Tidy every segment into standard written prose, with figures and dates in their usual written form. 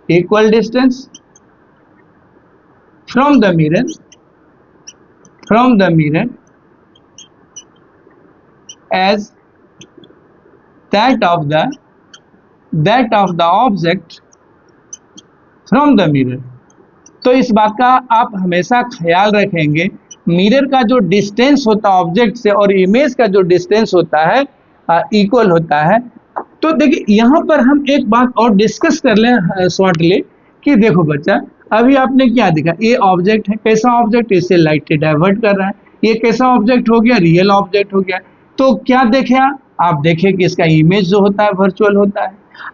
equal distance from the mirror as that of the object from the mirror। तो इस बात का आप हमेशा ख्याल रखेंगे, मिरर का जो डिस्टेंस होता है ऑब्जेक्ट से और इमेज का जो डिस्टेंस होता है इक्वल होता है। तो देखिए यहाँ पर हम एक बात और डिस्कस कर लें शॉर्टली कि देखो बच्चा, अभी आपने क्या देखा, ये ऑब्जेक्ट है, कैसा ऑब्जेक्ट, इससे लाइट डाइवर्ट कर रहा है, ये कैसा ऑब्जेक्ट हो गया, रियल ऑब्जेक्ट हो गया। तो क्या देखे आप देखे कि इसका इमेज जो होता है वर्चुअल होता है।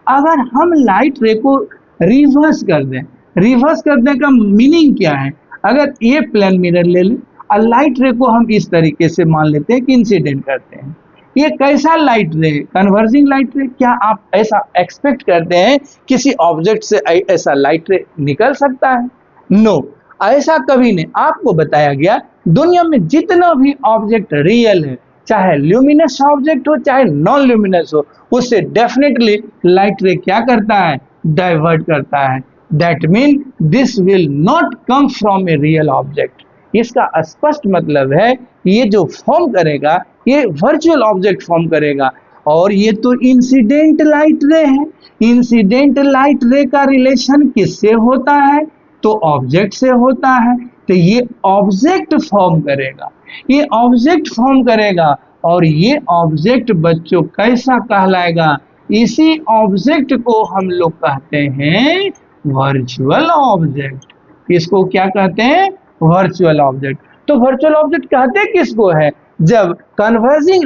अगर हम लाइट रे को रिवर्स कर दें, रिवर्स करने का मीनिंग क्या है, अगर ये प्लेन मिरर ले लें और लाइट रे को हम इस तरीके से मान लेते हैं कि इंसिडेंट करते हैं, ये कैसा लाइट रे, कन्वर्जिंग लाइट रे। क्या आप ऐसा एक्सपेक्ट करते हैं किसी ऑब्जेक्ट से ऐसा लाइट रे निकल सकता है? नो, ऐसा कभी नहीं। आपको बताया गया दुनिया में जितना भी ऑब्जेक्ट रियल है, चाहे ल्यूमिनस ऑब्जेक्ट हो चाहे नॉन ल्यूमिनस हो, उससे डेफिनेटली लाइट रे क्या करता है, डाइवर्ट करता है। That mean this will not come from a real object. इसका स्पष्ट मतलब है ये जो फॉर्म करेगा ये वर्चुअल ऑब्जेक्ट फॉर्म करेगा। और ये तो इंसिडेंट लाइट रे है। इंसिडेंट लाइट रे का रिलेशन किससे होता है, तो ऑब्जेक्ट से होता है। तो ये ऑब्जेक्ट फॉर्म करेगा, ये ऑब्जेक्ट फॉर्म करेगा। और ये ऑब्जेक्ट बच्चों कैसा कहलाएगा, इसी ऑब्जेक्ट को हम लोग कहते हैं वर्चुअल ऑब्जेक्ट। इसको क्या कहते हैं, वर्चुअल ऑब्जेक्ट। तो वर्चुअल ऑब्जेक्ट कहते किसको है, जब कन्वर्जिंग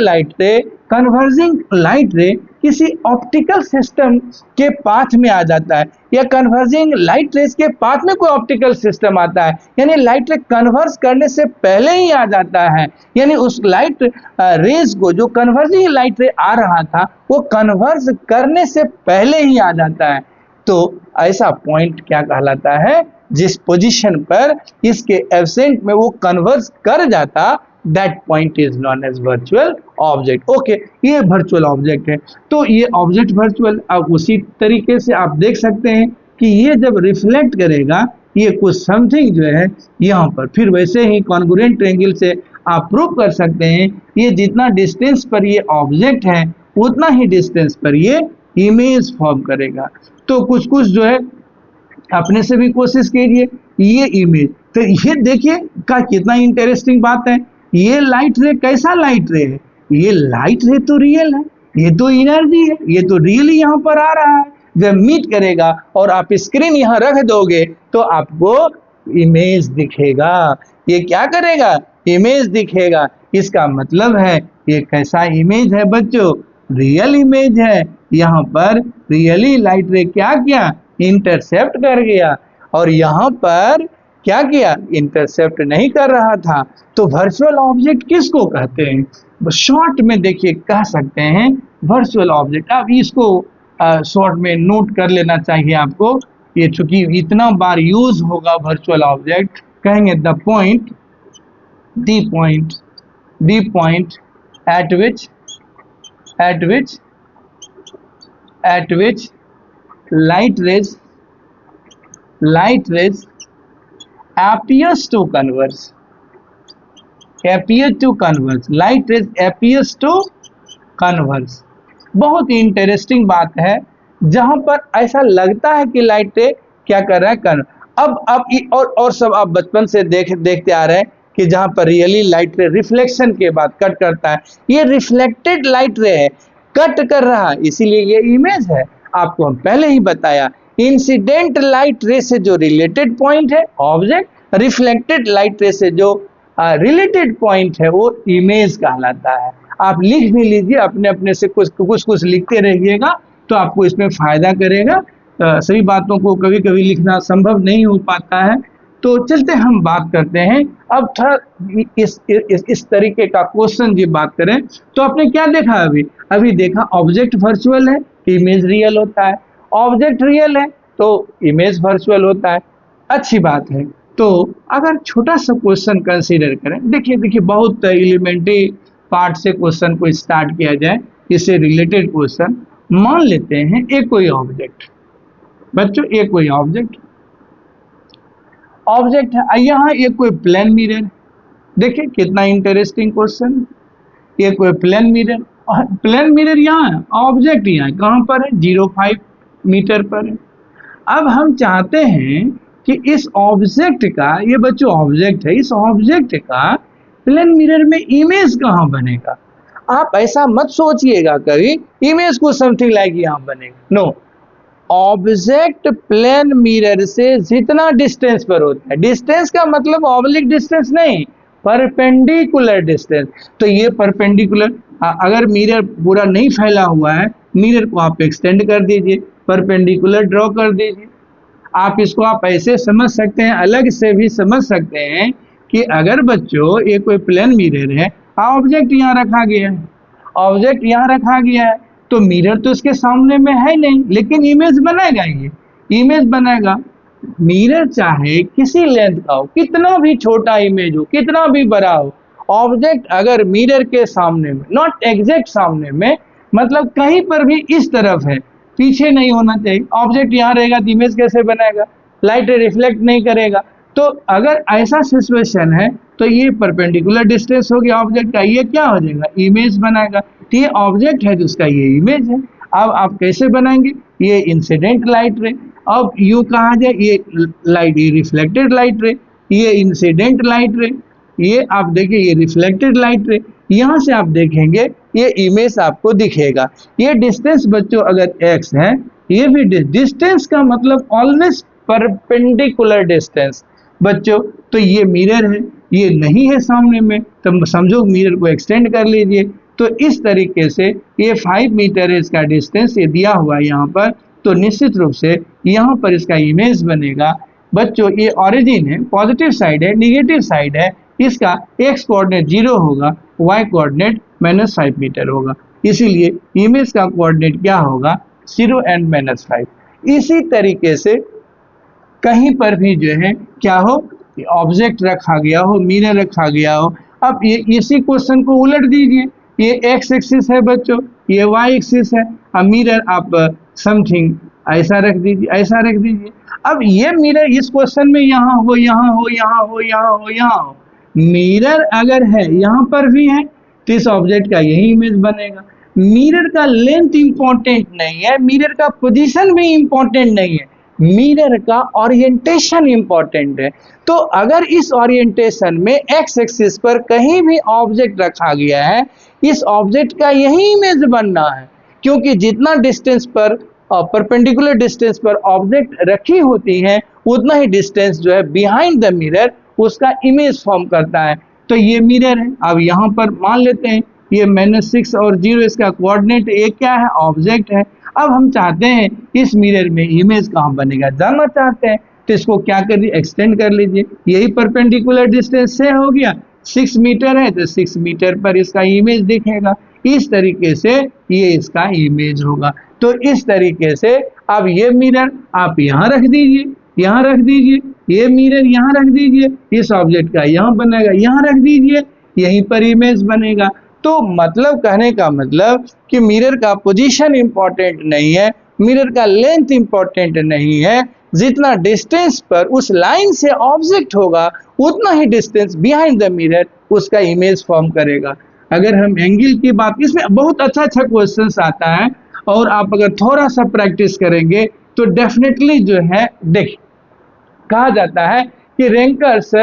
लाइट रे किसी ऑप्टिकल सिस्टम के पाथ में आ जाता है, या कन्वर्जिंग लाइट रेस के पाथ में कोई ऑप्टिकल सिस्टम आता है, यानी लाइट रे कन्वर्ज करने से पहले ही आ जाता है। यानी उस लाइट रेस को, जो कन्वर्जिंग लाइट रे आ रहा था, वो कन्वर्ज करने से पहले ही आ जाता है। तो ऐसा पॉइंट क्या कहलाता है, जिस पोजीशन पर इसके एब्सेंट में वो कन्वर्ज कर जाता, that point is known as virtual object. Okay, ये वर्चुअल ऑब्जेक्ट है। तो ये ऑब्जेक्ट वर्चुअल, अब उसी तरीके से आप देख सकते हैं कि ये जब रिफ्लेक्ट करेगा, ये कुछ समथिंग जो है यहाँ पर, फिर वैसे ही कॉन्ग्रुएंट ट्रायंगल से आप प्रूव कर सकते हैं, ये जितना डिस्टेंस पर ये ऑब्जेक्ट है उतना ही डिस्टेंस पर ये इमेज फॉर्म करेगा। तो कुछ कुछ जो है अपने से भी कोशिश कीजिए, ये इमेज, तो ये देखिए का कितना इंटरेस्टिंग बात है। ये लाइट रे कैसा लाइट रे है, ये लाइट रे तो रियल है, ये तो एनर्जी है, ये तो रियली यहाँ पर आ रहा है। जब मीट करेगा और आप स्क्रीन यहाँ रख दोगे तो आपको इमेज दिखेगा। ये क्या करेगा, इमेज दिखेगा। इसका मतलब है ये कैसा इमेज है बच्चों, रियल इमेज है। यहाँ पर रियली लाइट रे क्या किया, इंटरसेप्ट कर गया, और यहाँ पर क्या किया, इंटरसेप्ट नहीं कर रहा था। तो वर्चुअल ऑब्जेक्ट किसको कहते हैं, शॉर्ट में देखिए कह सकते हैं वर्चुअल ऑब्जेक्ट। अब इसको शॉर्ट में नोट कर लेना चाहिए आपको, ये चूंकि इतना बार यूज होगा वर्चुअल ऑब्जेक्ट, कहेंगे the point at which light rays appears to converge, light rays appears to converge। बहुत ही इंटरेस्टिंग बात है, जहां पर ऐसा लगता है कि लाइट रे क्या कर रहा है, अब और सब आप बचपन से देखते आ रहे हैं कि जहां पर रियली लाइट रे रिफ्लेक्शन के बाद कट करता है, ये रिफ्लेक्टेड लाइट रे है, कट कर रहा है, इसीलिए ये इमेज है। आपको हम पहले ही बताया, इंसिडेंट लाइट रे से जो रिलेटेड पॉइंट है ऑब्जेक्ट, रिफ्लेक्टेड लाइट रे से जो रिलेटेड पॉइंट है वो इमेज कहलाता है। आप लिख भी लीजिए, अपने अपने से कुछ लिखते रहिएगा तो आपको इसमें फायदा करेगा। सभी बातों को कभी कभी लिखना संभव नहीं हो पाता है। तो चलते हम बात करते हैं, अब थोड़ा इस तरीके का क्वेश्चन जी बात करें तो आपने क्या देखा, अभी देखा ऑब्जेक्ट वर्चुअल है, इमेज रियल होता है, ऑब्जेक्ट रियल है तो इमेज वर्चुअल होता है। अच्छी बात है। तो अगर छोटा सा क्वेश्चन कंसीडर करें, देखिए बहुत एलिमेंट्री पार्ट से क्वेश्चन को स्टार्ट किया जाए, इससे रिलेटेड क्वेश्चन, मान लेते हैं एक कोई ऑब्जेक्ट, बच्चों एक कोई ऑब्जेक्ट है, यहाँ एक कोई प्लेन मिरर, देखिए कितना इंटरेस्टिंग क्वेश्चन। ये कोई प्लेन मिरर, प्लेन मिरर यहाँ है, ऑब्जेक्ट यहाँ कहाँ पर है, 0.5 मीटर पर है। अब हम चाहते हैं कि इस ऑब्जेक्ट का, ये बच्चों ऑब्जेक्ट है, इस ऑब्जेक्ट का प्लेन मिरर में इमेज कहाँ बनेगा। आप ऐसा मत सोचिएगा कभी इमेज को समथिंग लाइक यहाँ बनेगा, नो। ऑब्जेक्ट प्लेन मिरर से जितना डिस्टेंस पर होता है, डिस्टेंस का मतलब ऑब्लिक डिस्टेंस नहीं, परपेंडिकुलर डिस्टेंस। तो ये परपेंडिकुलर, अगर मिरर पूरा नहीं फैला हुआ है, मिरर को आप एक्सटेंड कर दीजिए, परपेंडिकुलर ड्रॉ कर दीजिए। आप इसको आप ऐसे समझ सकते हैं, अलग से भी समझ सकते हैं कि अगर बच्चों ये कोई प्लेन मिरर है, ऑब्जेक्ट यहाँ रखा गया है, ऑब्जेक्ट यहाँ रखा गया है, तो मिरर तो इसके सामने में है नहीं, लेकिन इमेज बनेगा, ये इमेज बनेगा। मिरर चाहे किसी लेंथ का हो, कितना भी छोटा इमेज हो, कितना भी बड़ा हो, ऑब्जेक्ट अगर मिरर के सामने में, नॉट एग्जैक्ट सामने में, मतलब कहीं पर भी इस तरफ है, पीछे नहीं होना चाहिए, ऑब्जेक्ट यहाँ रहेगा तो इमेज कैसे बनाएगा, लाइट रिफ्लेक्ट नहीं करेगा। तो अगर ऐसा सिचुएशन है तो ये परपेंडिकुलर डिस्टेंस हो गया ऑब्जेक्ट का, ये क्या हो जाएगा, इमेज बनाएगा। तो ये ऑब्जेक्ट है तो उसका ये इमेज है। अब आप कैसे बनाएंगे, ये इंसिडेंट लाइट रे, अब यू कहा जाए ये लाइट, ये रिफ्लेक्टेड लाइट रे, ये इंसिडेंट लाइट रे, ये आप देखिए ये रिफ्लेक्टेड लाइट रे, यहाँ से आप देखेंगे ये इमेज आपको दिखेगा। ये डिस्टेंस बच्चों अगर x है, ये भी डिस्टेंस का मतलब ऑलवेज परपेंडिकुलर डिस्टेंस बच्चों। तो ये मिरर है, ये नहीं है सामने में, तो समझो मिरर को एक्सटेंड कर लीजिए। तो इस तरीके से ये 5 मीटर है इसका डिस्टेंस, ये दिया हुआ है यहाँ पर, तो निश्चित रूप से यहाँ पर इसका इमेज बनेगा। बच्चों ये ओरिजिन है, पॉजिटिव साइड है, निगेटिव साइड है, इसका x कोऑर्डिनेट 0 होगा, y कोऑर्डिनेट -5 मीटर होगा, इसीलिए इमेज का कोऑर्डिनेट क्या होगा, 0 and -5। इसी तरीके से कहीं पर भी जो है क्या हो, ऑब्जेक्ट रखा गया हो, मिरर रखा गया हो। अब ये इसी क्वेश्चन को उलट दीजिए, ये x एक्सिस है बच्चों, ये y एक्सिस है, अब मिरर आप समथिंग ऐसा रख दीजिए, ऐसा रख दीजिए। अब ये मिरर इस क्वेश्चन में यहाँ हो, यहाँ हो, यहाँ हो, यहाँ हो, यहाँ हो, मिरर अगर है यहाँ पर भी है तो इस ऑब्जेक्ट का यही इमेज बनेगा। मिरर का लेंथ इंपॉर्टेंट नहीं है, मिरर का पोजीशन भी इंपॉर्टेंट नहीं है, मिरर का ओरिएंटेशन इंपॉर्टेंट है। तो अगर इस ओरिएंटेशन में एक्स एक्सिस पर कहीं भी ऑब्जेक्ट रखा गया है, इस ऑब्जेक्ट का यही इमेज बनना है, क्योंकि जितना डिस्टेंस पर परपेंडिकुलर डिस्टेंस पर ऑब्जेक्ट रखी होती है, उतना ही डिस्टेंस जो है बिहाइंड द मिरर उसका इमेज फॉर्म करता है। तो ये मिरर है। अब यहाँ पर मान लेते हैं ये -6 और 0 इसका कोऑर्डिनेट, ये क्या है, ऑब्जेक्ट है। अब हम चाहते हैं इस मिरर में इमेज कहाँ बनेगा, जानना चाहते हैं, तो इसको क्या कर लीजिए, एक्सटेंड कर लीजिए। यही परपेंडिकुलर डिस्टेंस से हो गया, 6 मीटर है तो 6 मीटर पर इसका इमेज दिखेगा। इस तरीके से ये इसका इमेज होगा। तो इस तरीके से अब ये मिरर आप यहाँ रख दीजिए, यहाँ रख दीजिए, ये मिरर यहाँ रख दीजिए, इस ऑब्जेक्ट का यहाँ बनेगा, यहाँ रख दीजिए, यहीं पर इमेज बनेगा। तो मतलब कहने का मतलब कि मिरर का पोजीशन इंपॉर्टेंट नहीं है, मिरर का लेंथ इंपॉर्टेंट नहीं है, जितना डिस्टेंस पर उस लाइन से ऑब्जेक्ट होगा उतना ही डिस्टेंस बिहाइंड द मिरर उसका इमेज फॉर्म करेगा। अगर हम एंगल की बात, इसमें बहुत अच्छा क्वेश्चन आता है, और आप अगर थोड़ा सा प्रैक्टिस करेंगे तो डेफिनेटली जो है, देखिए कहा जाता है कि rankers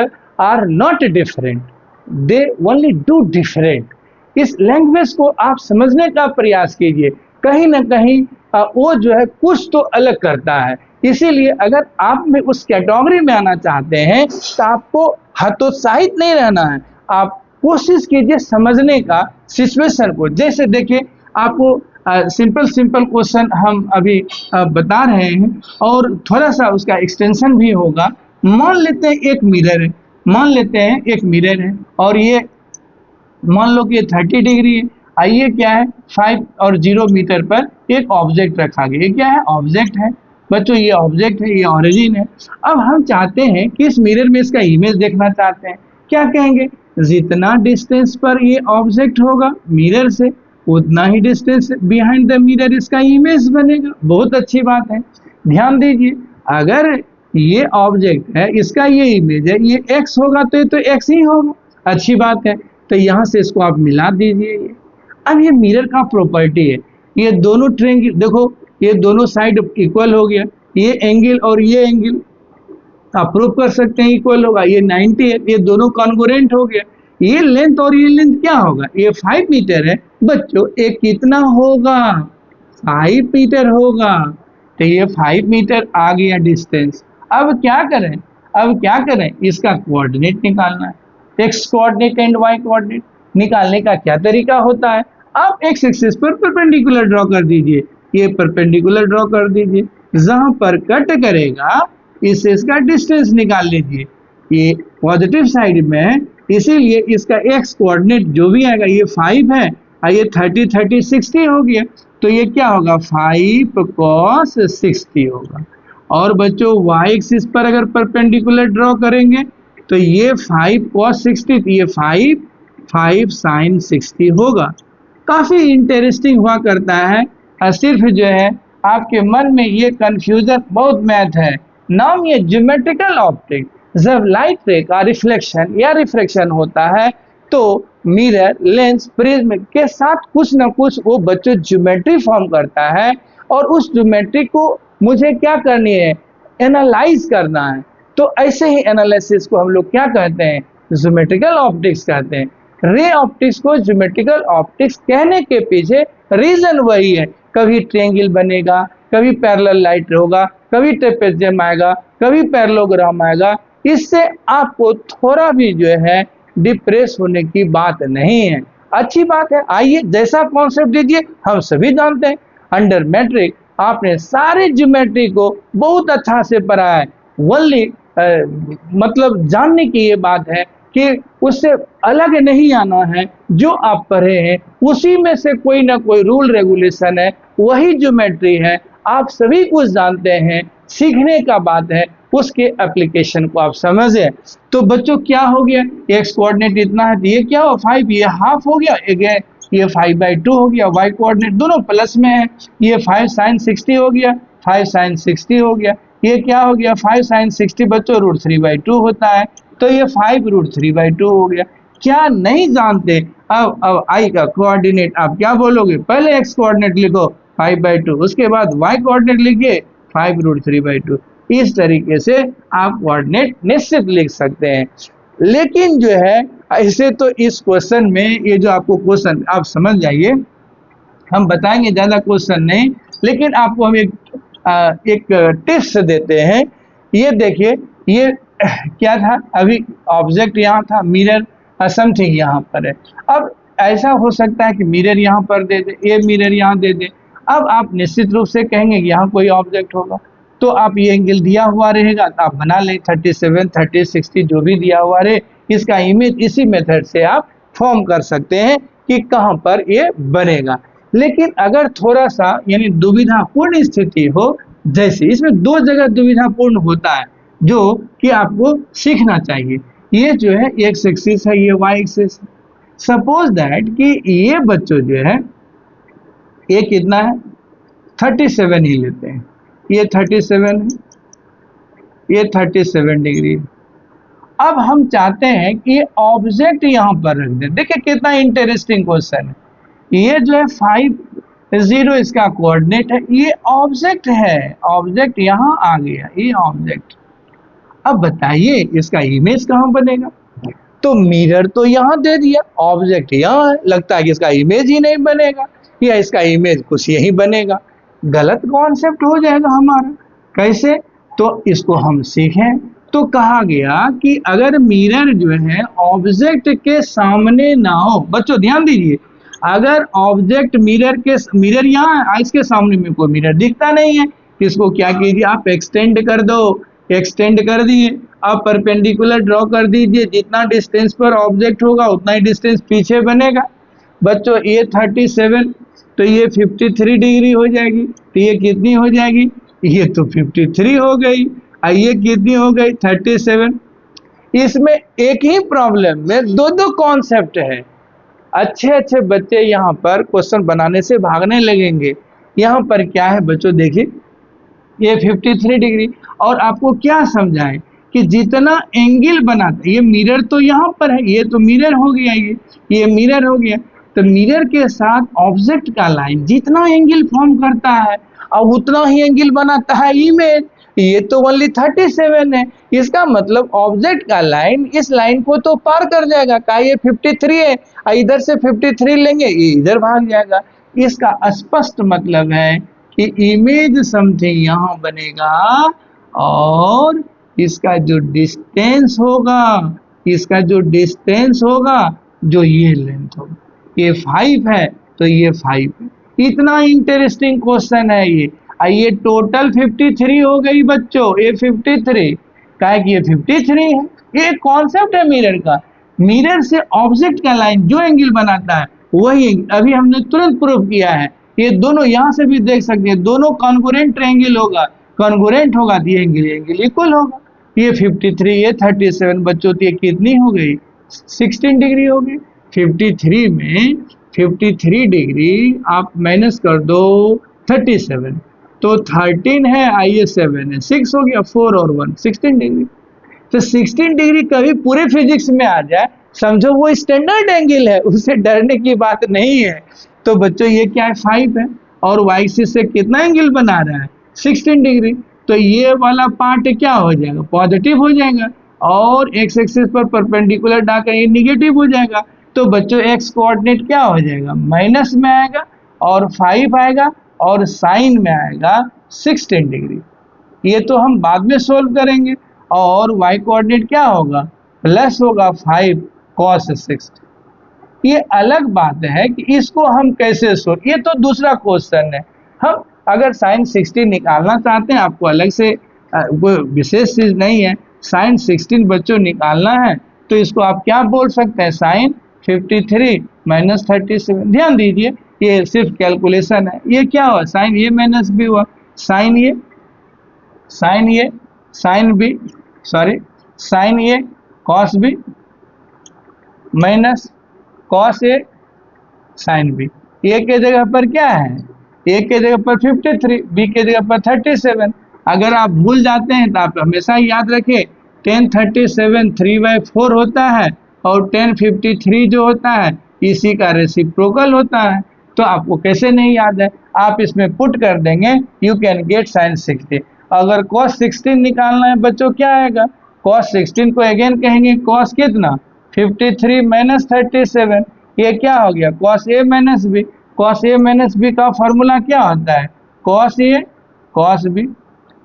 are not different, they only do different. इस लैंग्वेज को आप समझने का प्रयास कीजिए, कहीं ना कहीं वो जो है कुछ तो अलग करता है। इसीलिए अगर आप में उस कैटेगरी में आना चाहते हैं तो आपको हतोत्साहित नहीं रहना है, आप कोशिश कीजिए समझने का सिचुएशन को। जैसे देखिए आपको सिंपल क्वेश्चन हम अभी बता रहे हैं, और थोड़ा सा उसका एक्सटेंशन भी होगा। मान लेते हैं एक मिरर है, मान लेते हैं एक मिरर है, और ये मान लो कि ये 30 डिग्री है। आइए क्या है, 5 और 0 मीटर पर एक ऑब्जेक्ट रखा गया। ये क्या है, ऑब्जेक्ट है बच्चों, ये ऑब्जेक्ट है, ये ओरिजिन है। अब हम चाहते हैं कि इस मिरर में इसका इमेज देखना चाहते हैं। क्या कहेंगे, जितना डिस्टेंस पर ये ऑब्जेक्ट होगा मिरर से, उतना ही डिस्टेंस बिहाइंड द मिरर इसका इमेज बनेगा। बहुत अच्छी बात है, ध्यान दीजिए। अगर ये ऑब्जेक्ट है, इसका ये इमेज है, ये x होगा तो ये तो x ही होगा। अच्छी बात है, तो यहाँ से इसको आप मिला दीजिए। ये अब ये मिरर का प्रॉपर्टी है, ये दोनों ट्रायंगल देखो, ये दोनों साइड इक्वल हो गया, ये एंगल और ये एंगल आप प्रूव कर सकते हैं इक्वल होगा। ये 90 है, ये दोनों कॉन्ग्रुएंट हो गया। ये लेंथ और ये लेंथ क्या होगा, ये 5 मीटर है बच्चों, ये कितना होगा, 5 मीटर होगा। तो ये 5 मीटर आ गया डिस्टेंस। अब क्या करें, अब क्या करें, इसका कोऑर्डिनेट निकालना है। X coordinate and Y coordinate निकालने का क्या तरीका होता है, आप एक्स एक्सिस पर परपेंडिकुलर ड्रॉ कर दीजिए। ये परपेंडिकुलर ड्रॉ कर दीजिए, जहां पर कट करेगा इससे इसका डिस्टेंस निकाल लीजिए। ये पॉजिटिव साइड में है, इसीलिए इसका एक्स कोऑर्डिनेट जो भी आएगा, ये 5 है और ये 30 30 60 हो गया, तो ये क्या होगा 5 cos 60 होगा। और बच्चों y एक्सिस पर अगर परपेंडिकुलर ड्रॉ करेंगे तो ये 5 cos 60, ये 5 sin 60 होगा। काफी इंटरेस्टिंग हुआ करता है। सिर्फ जो है आपके मन में ये कंफ्यूजन बहुत मैथ है। नाम ये ज्योमेट्रिकल ऑप्टिक, जब लाइट रे का रिफ्लेक्शन या रिफ्रैक्शन होता है तो मिरर, लेंस, प्रिज्म के साथ कुछ ना कुछ वो बच्चों ज्योमेट्री फॉर्म करता है, और उस ज्योमेट्री को मुझे क्या करनी है, एनालाइज करना है। तो ऐसे ही एनालिसिस को हम लोग क्या कहते हैं, ज्योमेट्रिकल ऑप्टिक्स कहते हैं। रे ऑप्टिक्स को ज्योमेट्रिकल ऑप्टिक्स कहने के पीछे रीजन वही है, कभी ट्रायंगल बनेगा, कभी पैरेलल लाइट होगा, कभी ट्रेपेजियम आएगा, कभी पैरेललोग्राम आएगा। इससे आपको थोड़ा भी जो है डिप्रेस होने की बात नहीं है, अच्छी बात है। आइए जैसा कॉन्सेप्ट दीजिए, हम सभी जानते हैं अंडर मैट्रिक आपने सारे ज्योमेट्री को बहुत अच्छा से पढ़ा है। वनली मतलब जानने की ये बात है कि उससे अलग नहीं आना है, जो आप पढ़े हैं उसी में से कोई ना कोई रूल रेगुलेशन है, वही ज्योमेट्री है। आप सभी कुछ जानते हैं, सीखने का बात है, उसके एप्लीकेशन को आप समझें। तो बच्चों क्या हो गया, एक्स कोऑर्डिनेट इतना है, ये क्या हो 5, ये हाफ हो गया, ये 5/2 हो गया। वाई कोऑर्डिनेट दोनों प्लस में है, ये 5 sin 60 हो गया, 5 sin 60 हो गया। ये क्या हो गया 5 sin 60 बच्चों √3/2 होता है, तो ये 5 √3/2 हो गया। क्या नहीं जानते, अब आई का कोऑर्डिनेट आप क्या बोलोगे, पहले एक्स कोऑर्डिनेट लिखो 5/2, उसके बाद वाई कोऑर्डिनेट लिखिए 5 √3/2। इस तरीके से आप कोऑर्डिनेट निश्चित लिख सकते हैं। लेकिन जो है ऐसे तो इस क्वेश्चन में, ये जो आपको क्वेश्चन आप समझ जाइए, हम बताएंगे, ज्यादा क्वेश्चन नहीं, लेकिन आपको हम एक टिप्स देते हैं। ये देखिए, ये क्या था, अभी ऑब्जेक्ट यहाँ था, मिरर समथिंग यहाँ पर है। अब ऐसा हो सकता है कि मिरर यहाँ पर दे दे, ये मिरर यहाँ दे दे। अब आप निश्चित रूप से कहेंगे कि यहाँ कोई ऑब्जेक्ट होगा, तो आप ये एंगल दिया हुआ रहेगा तो आप बना लें, 37 30 60 जो भी दिया हुआ रहे, इसका इमेज इसी मेथड से आप फॉर्म कर सकते हैं कि कहाँ पर ये बनेगा। लेकिन अगर थोड़ा सा यानी दुविधापूर्ण स्थिति हो, जैसे इसमें दो जगह दुविधापूर्ण होता है जो कि आपको सीखना चाहिए। ये जो है एक्स एक्सिस है, ये वाई एक्सिस है। सपोज दैट कि ये बच्चों जो है ये कितना है 37 ही लेते हैं, ये 37 है, ये 37 डिग्री। अब हम चाहते हैं कि ये ऑब्जेक्ट यहाँ पर रख दें। देखिए कितना इंटरेस्टिंग क्वेश्चन है। ये जो है 5 0 इसका कोऑर्डिनेट है, ये ऑब्जेक्ट है, ऑब्जेक्ट यहाँ आ गया, ये ऑब्जेक्ट। अब बताइए इसका इमेज कहाँ बनेगा, तो मिरर तो यहाँ दे दिया, ऑब्जेक्ट यहाँ है, लगता है कि इसका इमेज ही नहीं बनेगा या इसका इमेज कुछ यही बनेगा। गलत कॉन्सेप्ट हो जाएगा हमारा। कैसे, तो इसको हम सीखें। तो कहा गया कि अगर मिरर जो है ऑब्जेक्ट के सामने ना हो, बच्चों ध्यान दीजिए, अगर ऑब्जेक्ट मिरर यहाँ है, इसके सामने में कोई मिरर दिखता नहीं है, इसको क्या कीजिए आप एक्सटेंड कर दो, एक्सटेंड कर दिए, आप परपेंडिकुलर ड्रॉ कर दीजिए, जितना डिस्टेंस पर ऑब्जेक्ट होगा उतना ही डिस्टेंस पीछे बनेगा। बच्चों ये 37 तो ये 53 डिग्री हो जाएगी, तो ये कितनी हो जाएगी, ये तो 53 हो गई, ये कितनी हो गई 37। इसमें एक ही प्रॉब्लम में दो कॉन्सेप्ट है, अच्छे अच्छे बच्चे यहाँ पर क्वेश्चन बनाने से भागने लगेंगे। यहाँ पर क्या है बच्चों, देखिए ये 53 डिग्री, और आपको क्या समझाएं कि जितना एंगल बनाता है, ये मिरर तो यहाँ पर है, ये तो मिरर हो गया, ये मिरर हो गया, तो मिरर के साथ ऑब्जेक्ट का लाइन जितना एंगल फॉर्म करता है और उतना ही एंगल बनाता है इमेज। ये तो ओनली 37 है, इसका मतलब ऑब्जेक्ट का लाइन इस लाइन को तो पार कर जाएगा, का ये 53 है, इधर से 53 लेंगे, ये इधर भाग जाएगा। इसका स्पष्ट मतलब है कि इमेज समथिंग यहाँ बनेगा, और इसका जो डिस्टेंस होगा, इसका जो डिस्टेंस होगा, जो ये लेंथ होगा, ये 5 है तो ये 5 है। इतना इंटरेस्टिंग क्वेश्चन है ये। ये टोटल 53 हो गई बच्चों, ये 53 का है कि ये 53 है। ये कॉन्सेप्ट है मिरर का। मिरर से ऑब्जेक्ट का लाइन जो एंगल बनाता है वही अभी हमने तुरंत प्रूव किया है। ये दोनों यहाँ से भी देख सकते हैं, दोनों कॉन्ग्रुएंट ट्रायंगल होगा, कॉन्ग्रुएंट होगा तो ये एंगल इक्वल होगा। ये 53, ये 37 बच्चों, तो ये कितनी हो गई, 16 डिग्री हो गई। 53 में 53 डिग्री आप माइनस कर दो 37, तो 13 है, आइए 7 है, 6 हो गया, 4 और 1 16 डिग्री। तो 16 डिग्री कभी पूरे फिजिक्स में आ जाए, समझो वो स्टैंडर्ड एंगल है, उससे डरने की बात नहीं है। तो बच्चों ये क्या है, 5 है, और वाई एक्सिस से कितना एंगल बना रहा है, 16 डिग्री। तो ये वाला पार्ट क्या हो जाएगा, पॉजिटिव हो जाएगा, और एक्स एक्सिस पर परपेंडिकुलर डालकर ये निगेटिव हो जाएगा। तो बच्चों एक्स कोऑर्डिनेट क्या हो जाएगा, माइनस में आएगा, और 5 आएगा, और साइन में आएगा 16 डिग्री। ये तो हम बाद में सोल्व करेंगे। और y कोऑर्डिनेट क्या होगा, प्लस होगा 5 cos 60। ये अलग बात है कि इसको हम कैसे सोल्व, ये तो दूसरा क्वेश्चन है। हम अगर साइन 60 निकालना चाहते हैं, आपको अलग से कोई विशेष चीज नहीं है, साइन 16 बच्चों निकालना है, तो इसको आप क्या बोल सकते हैं, साइन 53 माइनस 37। ध्यान दीजिए ये सिर्फ कैलकुलेशन है। ये क्या हुआ, साइन ये माइनस भी हुआ, साइन ये, साइन ये, sine B, sorry sine A cos B minus cos A sine B. ए के जगह पर क्या है, ए के जगह पर 53, बी के जगह पर 37। अगर आप भूल जाते हैं तो आप हमेशा याद रखें 1037 3/4 होता है, और 1053 जो होता है इसी का रेसिप्रोकल होता है। तो आपको कैसे नहीं याद है, आप इसमें पुट कर देंगे, यू कैन गेट साइन 60। अगर cos 16 निकालना है बच्चों, क्या आएगा, cos 16 को अगेन कहेंगे cos कितना, 53 माइनस 37। ये क्या हो गया, cos a minus B. cos a minus B का फॉर्मूला क्या होता है, cos a cos b,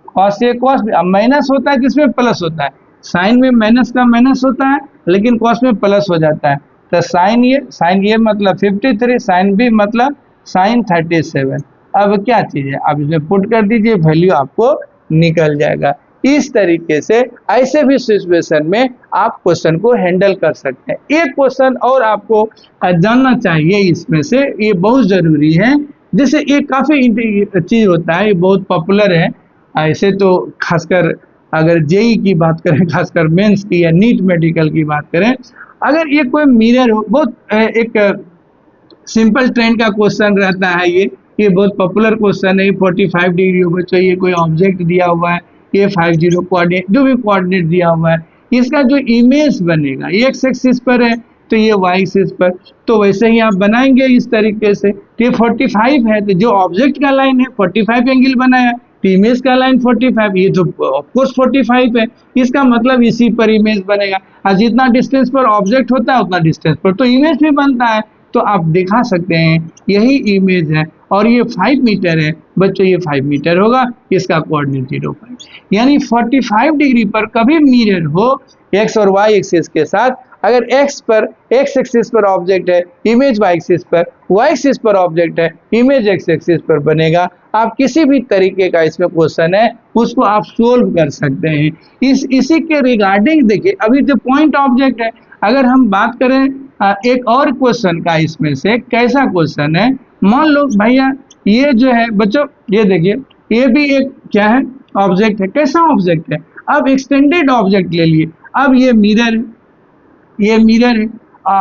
cos a cos b। अब माइनस होता है किसमें, प्लस होता है, साइन में माइनस का माइनस होता है, लेकिन cos में प्लस हो जाता है। तो साइन ये मतलब 53, साइन बी मतलब साइन 37। अब क्या चीज है, आप इसमें पुट कर दीजिए, वैल्यू आपको निकल जाएगा। इस तरीके से ऐसे भी सिचुएशन में आप क्वेश्चन को हैंडल कर सकते हैं। एक क्वेश्चन और आपको जानना चाहिए इसमें से, ये बहुत जरूरी है, जैसे ये काफी चीज होता है, ये बहुत पॉपुलर है। ऐसे तो खासकर अगर जेई की बात करें, खासकर मेंस की या नीट मेडिकल की बात करें, अगर ये कोई मिरर हो, बहुत एक सिंपल ट्रेंड का क्वेश्चन रहता है, ये बहुत पॉपुलर क्वेश्चन है। ये 45 डिग्री हो बच्चों, ये कोई ऑब्जेक्ट दिया हुआ है, ये 50 कोऑर्डिनेट, जो भी कोऑर्डिनेट दिया हुआ है, इसका जो इमेज बनेगा ये एक्स एक्सिस पर है, तो ये वाई एक्सिस पर, तो वैसे ही आप बनाएंगे इस तरीके से। तो ये 45 है, तो जो ऑब्जेक्ट का लाइन है 45 एंगल बनाया, तो इमेज का लाइन 45, ये तो ऑफकोर्स 45 है, इसका मतलब इसी पर इमेज बनेगा। और जितना डिस्टेंस पर ऑब्जेक्ट होता है उतना डिस्टेंस पर तो इमेज भी बनता है। तो आप दिखा सकते हैं यही इमेज है, और ये 5 मीटर है बच्चों, ये 5 मीटर होगा, इसका कोऑर्डिनेट 0.5। यानी 45 डिग्री पर कभी मिरर हो एक्स और वाई एक्सिस के साथ, अगर एक्स पर एक्स एक्सिस पर ऑब्जेक्ट है, इमेज वाई एक्सिस पर, वाई एक्सिस पर ऑब्जेक्ट है, इमेज एक्स एक्सिस पर बनेगा। आप किसी भी तरीके का इसमें क्वेश्चन है उसको आप सोल्व कर सकते हैं। इसी के रिगार्डिंग देखिए, अभी जो पॉइंट ऑब्जेक्ट है, अगर हम बात करें एक और क्वेश्चन का, इसमें से कैसा क्वेश्चन है, मान लो भैया ये जो है बच्चों, ये देखिए ये भी एक क्या है, ऑब्जेक्ट है। कैसा ऑब्जेक्ट है, अब एक्सटेंडेड ऑब्जेक्ट ले लिए। अब ये मिरर है, ये मिरर है,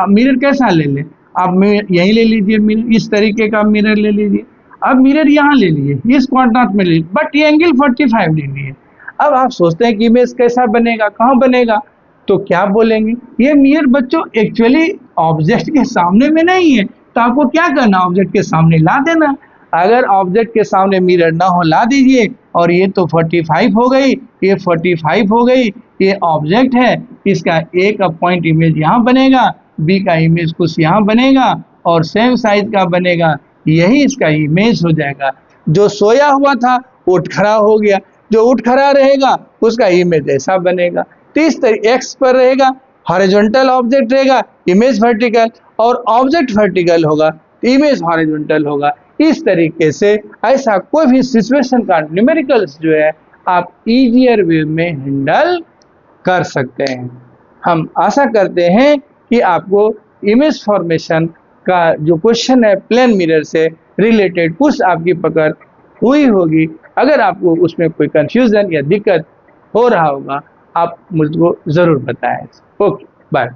मिरर कैसा ले ले, आप यही ले लीजिए मिरर, इस तरीके का मिरर ले लीजिए। अब मिरर यहाँ ले लिए, इस क्वाड्रेंट में ले लीजिए, बट ये एंगल 45 ले लिए। अब आप सोचते हैं कि इमेज कैसा बनेगा, कहाँ बनेगा, तो क्या बोलेंगे, ये मिरर बच्चों एक्चुअली ऑब्जेक्ट के सामने में नहीं है, तो आपको क्या करना, ऑब्जेक्ट के सामने ला देना। अगर ऑब्जेक्ट के सामने मिरर ना हो, ला दीजिए, और ये तो 45 हो गई, ये 45 हो गई, ये ऑब्जेक्ट है, इसका ए का पॉइंट इमेज यहाँ बनेगा, बी का इमेज कुछ यहाँ बनेगा और सेम साइज का बनेगा, यही इसका इमेज हो जाएगा। जो सोया हुआ था उठ खड़ा हो गया, जो उठ खड़ा रहेगा उसका इमेज ऐसा बनेगा। तो इस तरह एक्स पर रहेगा, हॉरिजॉन्टल ऑब्जेक्ट रहेगा, इमेज वर्टिकल, और ऑब्जेक्ट वर्टिकल होगा, इमेज हॉरिजॉन्टल होगा। इस तरीके से ऐसा कोई भी सिचुएशन का न्यूमेरिकल्स जो है आप इजियर वे में हैंडल कर सकते हैं। हम आशा करते हैं कि आपको इमेज फॉर्मेशन का जो क्वेश्चन है प्लेन मिरर से रिलेटेड कुछ आपकी पकड़ हुई होगी। अगर आपको उसमें कोई कंफ्यूजन या दिक्कत हो रहा होगा, आप मुझको ज़रूर बताएं। Okay, bye.